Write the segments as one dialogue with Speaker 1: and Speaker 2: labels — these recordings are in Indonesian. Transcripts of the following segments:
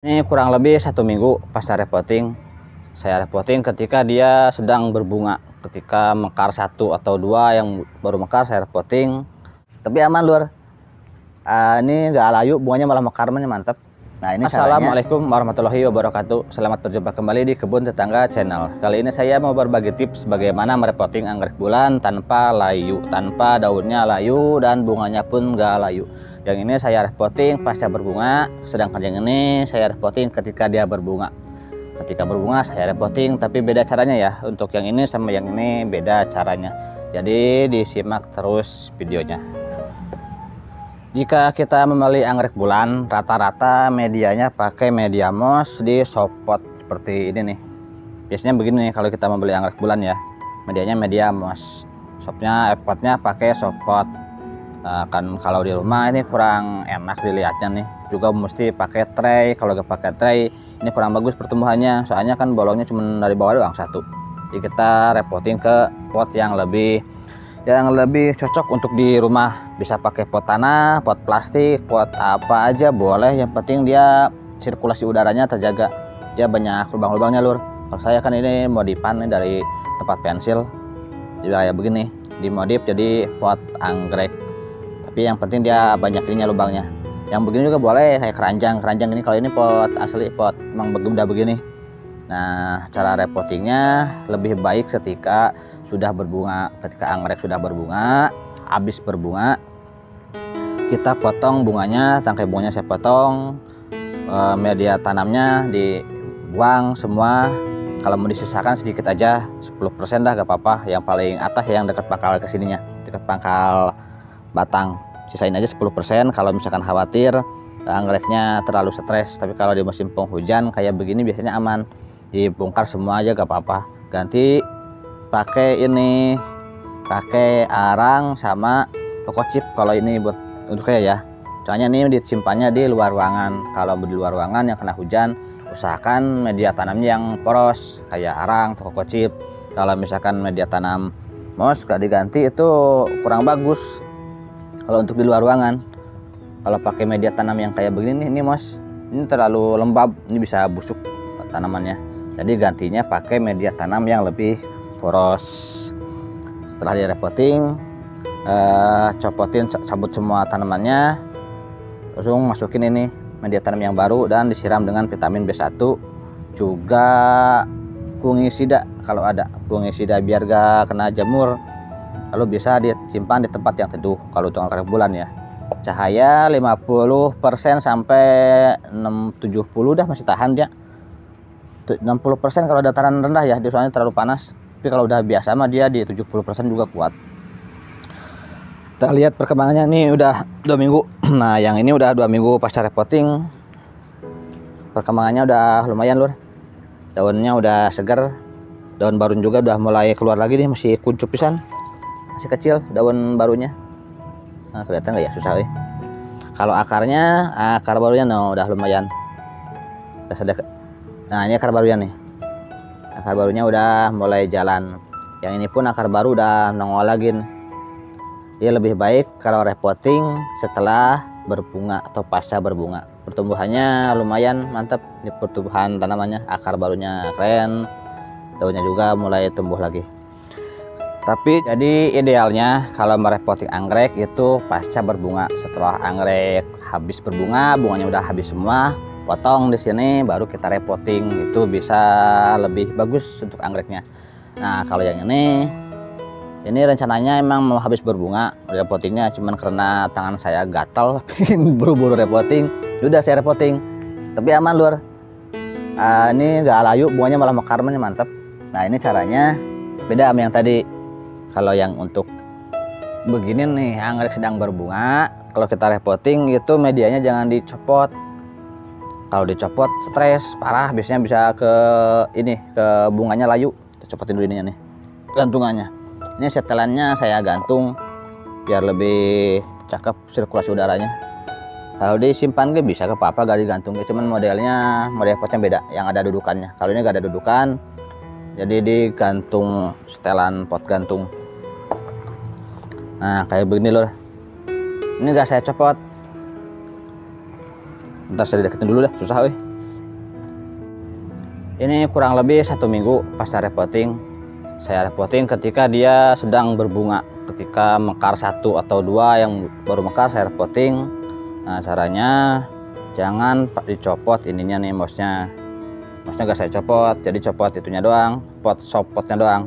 Speaker 1: Ini kurang lebih 1 minggu pasca repotting. Saya repotting ketika dia sedang berbunga. Ketika mekar 1 atau 2 yang baru mekar saya repotting. Tapi aman lur. Ini nggak layu, bunganya malah mekarnya mantap. Nah ini Assalamualaikum warahmatullahi wabarakatuh. Selamat berjumpa kembali di Kebun Tetangga Channel. Kali ini saya mau berbagi tips bagaimana merepotting anggrek bulan tanpa layu, tanpa daunnya layu dan bunganya pun nggak layu. Yang ini saya repotting pasca berbunga, sedangkan yang ini saya repotting ketika dia berbunga. Ketika berbunga saya repotting, tapi beda caranya ya. Untuk yang ini sama yang ini beda caranya. Jadi disimak terus videonya. Jika kita membeli anggrek bulan, rata-rata medianya pakai media moss di shopot seperti ini nih. Biasanya begini nih kalau kita membeli anggrek bulan ya. Medianya media moss. Potnya pakai shopot. Kan kalau di rumah ini kurang enak dilihatnya nih, juga mesti pakai tray. Kalau gak pakai tray ini kurang bagus pertumbuhannya, soalnya kan bolongnya cuma dari bawah doang satu. Jadi kita repotting ke pot yang lebih cocok untuk di rumah. Bisa pakai pot tanah, pot plastik, pot apa aja boleh, yang penting dia sirkulasi udaranya terjaga, dia banyak lubang-lubangnya lur. Kalau saya kan ini modifan nih dari tempat pensil, juga kayak begini dimodif jadi pot anggrek. Tapi yang penting dia banyak ininya lubangnya. Yang begini juga boleh kayak keranjang ini. Kalau ini pot asli, pot emang udah begini. Nah cara repottingnya lebih baik ketika sudah berbunga. Ketika anggrek sudah berbunga, habis berbunga, kita potong bunganya, tangkai bunganya saya potong, media tanamnya dibuang semua. Kalau mau disisakan sedikit aja, 10% dah gak apa-apa. Yang paling atas yang dekat pangkal kesininya, dekat pangkal batang, sisain aja 10% kalau misalkan khawatir anggreknya terlalu stres. Tapi kalau di musim penghujan kayak begini biasanya aman, dibongkar semua aja gak apa-apa. Ganti pakai ini, pakai arang sama toko chip kalau ini buat untuk saya ya. Soalnya ini disimpannya di luar ruangan. Kalau di luar ruangan yang kena hujan, usahakan media tanamnya yang poros kayak arang, toko chip. Kalau misalkan media tanam moss gak diganti itu kurang bagus. Kalau untuk di luar ruangan, kalau pakai media tanam yang kayak begini, ini moss ini terlalu lembab, ini bisa busuk tanamannya. Jadi gantinya pakai media tanam yang lebih poros. Setelah di repotting, cabut semua tanamannya, langsung masukin ini media tanam yang baru dan disiram dengan vitamin B1, juga fungisida kalau ada fungisida biar gak kena jamur. Lalu bisa disimpan di tempat yang teduh kalau untuk anggrek bulan ya. Cahaya 50% sampai 70 dah masih tahan dia. 60% kalau dataran rendah ya, dia soalnya terlalu panas. Tapi kalau udah biasa mah dia di 70% juga kuat. Kita lihat perkembangannya, ini udah 2 minggu. Nah yang ini udah 2 minggu pasca repotting. Perkembangannya udah lumayan lur. Daunnya udah segar, daun baru juga udah mulai keluar lagi nih, masih kuncup pisan, masih kecil daun barunya. Nah kelihatan nggak ya, susah kalau akarnya, akar barunya udah lumayan. Nah ini akar barunya nih, akar barunya udah mulai jalan. Yang ini pun akar baru udah nongol lagi. Dia lebih baik kalau repotting setelah berbunga atau pasca berbunga. Pertumbuhannya lumayan mantap di pertumbuhan tanamannya, akar barunya keren, daunnya juga mulai tumbuh lagi. Tapi jadi idealnya kalau merepotting anggrek itu pasca berbunga. Setelah anggrek habis berbunga, bunganya udah habis semua, potong di sini baru kita repotting, itu bisa lebih bagus untuk anggreknya. Nah kalau yang ini rencananya emang mau habis berbunga repottingnya, cuman karena tangan saya gatal pengen buru-buru repotting, udah saya repotting. Tapi aman lur, ini gak layu, bunganya malah mekarnya mantap. Nah ini caranya beda sama yang tadi. Kalau yang untuk begini nih, anggrek sedang berbunga, kalau kita repotting itu medianya jangan dicopot. Kalau dicopot stres parah, biasanya bisa ke ini, ke bunganya layu. Kita copotin dulu ininya nih, gantungannya. Ini setelannya saya gantung biar lebih cakep sirkulasi udaranya. Kalau disimpan gak bisa ke apa-apa gak digantung, cuman model potnya beda, yang ada dudukannya. Kalau ini gak ada dudukan, jadi digantung setelan pot gantung. Nah kayak begini loh, ini gak saya copot. Ntar saya deketin dulu dah, susah Ini kurang lebih 1 minggu pas saya repotting ketika dia sedang berbunga. Ketika mekar 1 atau 2 yang baru mekar saya repotting. Nah, caranya jangan dicopot ininya nih, mouse-nya gak saya copot, jadi copot itunya doang, potnya doang.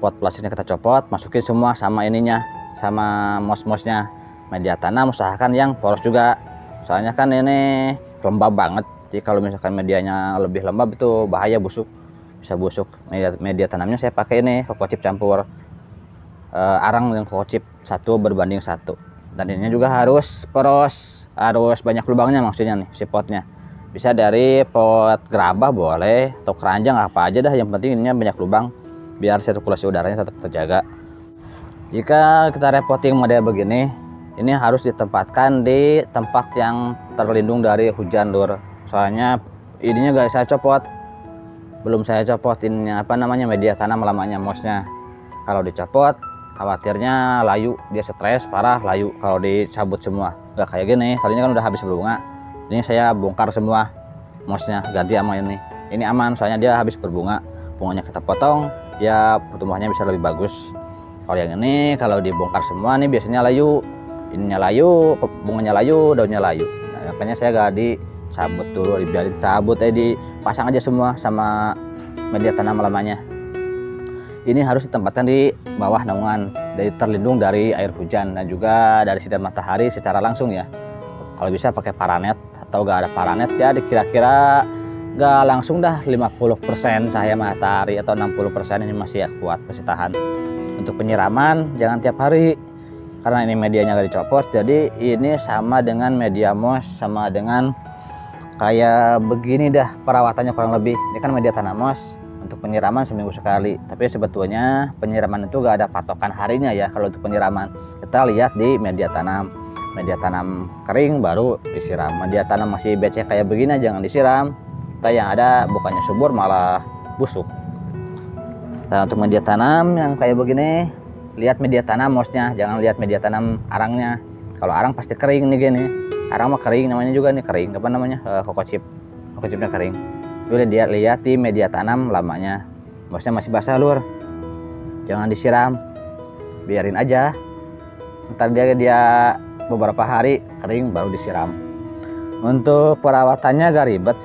Speaker 1: Pot plastiknya kita copot, masukin semua sama ininya, sama mouse-nya. Media tanam usahakan yang poros juga, soalnya kan ini lembab banget. Jadi kalau misalkan medianya lebih lembab itu bahaya, bisa busuk. Media tanamnya saya pakai ini Koko Chip campur arang dengan Koko Chip 1 berbanding 1. Dan ini juga harus poros, harus banyak lubangnya maksudnya nih si potnya. Bisa dari pot gerabah boleh atau keranjang, apa aja dah, yang penting ininya banyak lubang biar sirkulasi udaranya tetap terjaga. Jika kita repotting model begini, ini harus ditempatkan di tempat yang terlindung dari hujan, Lur. Soalnya ininya gak saya copot, belum saya copot ininya media tanam lamanya, mouse-nya. Kalau dicopot khawatirnya layu, dia stres parah layu kalau dicabut semua. Gak kayak gini, kali ini kan udah habis berbunga. Ini saya bongkar semua mouse-nya, ganti sama ini. Ini aman soalnya dia habis berbunga, bunganya kita potong, ya pertumbuhannya bisa lebih bagus. Kalau yang ini kalau dibongkar semua nih biasanya layu, ininya layu, bunganya layu, daunnya layu. Nah, makanya saya gak dicabut dulu, dibiarin cabut dipasang aja semua sama media tanam lamanya. Ini harus ditempatkan di bawah naungan, dari terlindung dari air hujan dan juga dari sinar matahari secara langsung ya. Kalau bisa pakai paranet, atau gak ada paranet ya kira-kira gak langsung dah 50% cahaya matahari atau 60% ini masih kuat, masih tahan. Untuk penyiraman jangan tiap hari karena ini medianya gak dicopot, jadi ini sama dengan media moss, sama dengan kayak begini dah perawatannya kurang lebih. Ini kan media tanam moss, untuk penyiraman seminggu sekali, tapi sebetulnya penyiraman itu gak ada patokan harinya ya. Kalau untuk penyiraman kita lihat di media tanam kering baru disiram, media tanam masih becek kayak begini jangan disiram, kita yang ada bukannya subur malah busuk. Nah, untuk media tanam yang kayak begini, lihat media tanam mouse-nya, jangan lihat media tanam arangnya. Kalau arang pasti kering nih gini, arang mah kering namanya juga nih, kering Koko Chipnya kering. Dulu dia lihat di media tanam lamanya, mouse-nya masih basah, Lur, jangan disiram, biarin aja, ntar dia beberapa hari kering baru disiram. Untuk perawatannya gak ribet.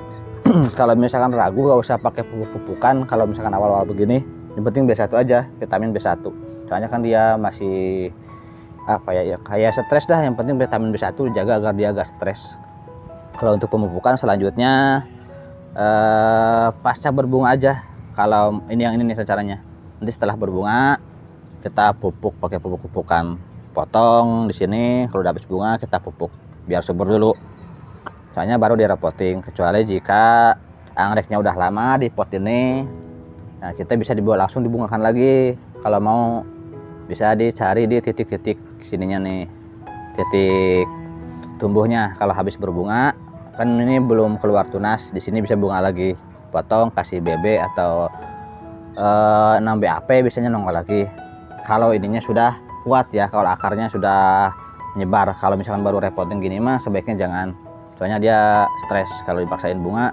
Speaker 1: Kalau misalkan ragu gak usah pakai pupuk-pupukan. Kalau misalkan awal-awal begini, yang penting B1 aja, vitamin B1. Soalnya kan dia masih kayak stres dah, yang penting vitamin B1 jaga agar dia gak stres. Kalau untuk pemupukan selanjutnya pasca berbunga aja. Kalau ini nih caranya, nanti setelah berbunga kita pupuk pakai pupuk-pupukan, potong di sini, kalau udah habis bunga kita pupuk biar subur dulu, soalnya baru direpotting. Kecuali jika anggreknya udah lama di pot ini, nah kita bisa dibawa langsung dibungakan lagi. Kalau mau bisa dicari di titik-titik sininya nih, titik tumbuhnya. Kalau habis berbunga kan ini belum keluar tunas, di sini bisa bunga lagi, potong kasih BB atau 6 BAP biasanya nongol lagi. Kalau ininya sudah kuat ya, kalau akarnya sudah menyebar. Kalau misalkan baru repotting gini mah sebaiknya jangan, soalnya dia stres. Kalau dipaksain bunga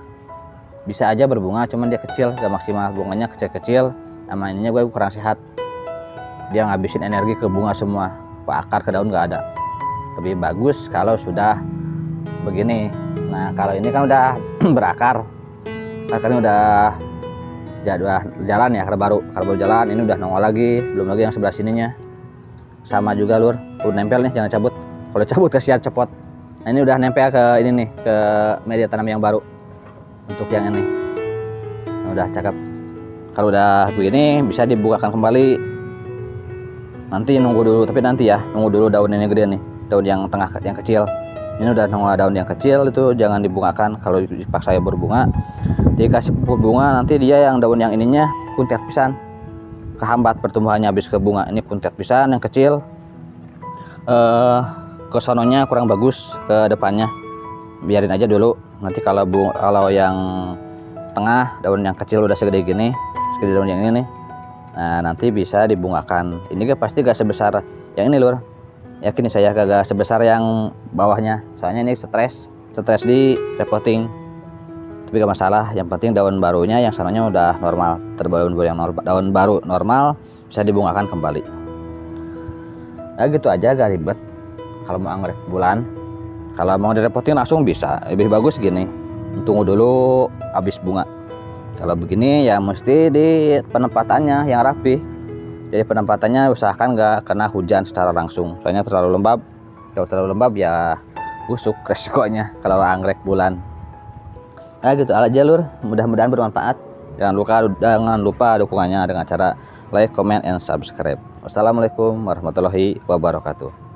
Speaker 1: bisa aja berbunga, cuman dia kecil, gak maksimal, bunganya kecil-kecil, sama ininya gue kurang sehat, dia ngabisin energi ke bunga semua, ke akar, ke daun gak ada. Lebih bagus kalau sudah begini. Nah kalau ini kan udah berakar, akarnya udah jalan ya, akar baru jalan, ini udah nongol lagi, belum lagi yang sebelah sininya sama juga, Lur, udah nempel nih, jangan cabut. Kalau cabut kasihan cepot. Nah ini udah nempel ke ini nih, ke media tanam yang baru. Untuk yang ini udah cakep. Kalau udah begini bisa dibukakan kembali, nanti nunggu dulu, tapi nanti ya nunggu dulu daun ini gede nih, daun yang tengah yang kecil. Ini udah nongol daun yang kecil, itu jangan dibungakan. Kalau dipaksa ya berbunga, dikasih pupuk bunga, nanti dia yang daun yang ininya kuntet pisan, kehambat pertumbuhannya habis ke bunga. Ini kuntet pisan yang kecil, kesononya kurang bagus ke depannya, biarin aja dulu. Nanti kalau yang tengah daun yang kecil udah segede gini, segede daun yang ini nih, nah nanti bisa dibungakan. Ini kan pasti gak sebesar yang ini, Lur, yakin saya gak sebesar yang bawahnya, soalnya ini stres di repotting. tapi gak masalah, yang penting daun barunya yang sananya udah normal, daun baru yang normal, daun baru normal bisa dibungakan kembali. Ya gitu aja, gak ribet kalau mau anggrek bulan. Kalau mau direpotin langsung bisa, lebih bagus gini, tunggu dulu habis bunga. Kalau begini ya mesti di penempatannya yang rapi. Jadi penempatannya usahakan nggak kena hujan secara langsung, soalnya terlalu lembab. Kalau terlalu lembab ya busuk resikonya kalau anggrek bulan. Nah gitu aja lur, mudah-mudahan bermanfaat. Jangan lupa dukungannya dengan cara like, comment, and subscribe. Wassalamualaikum warahmatullahi wabarakatuh.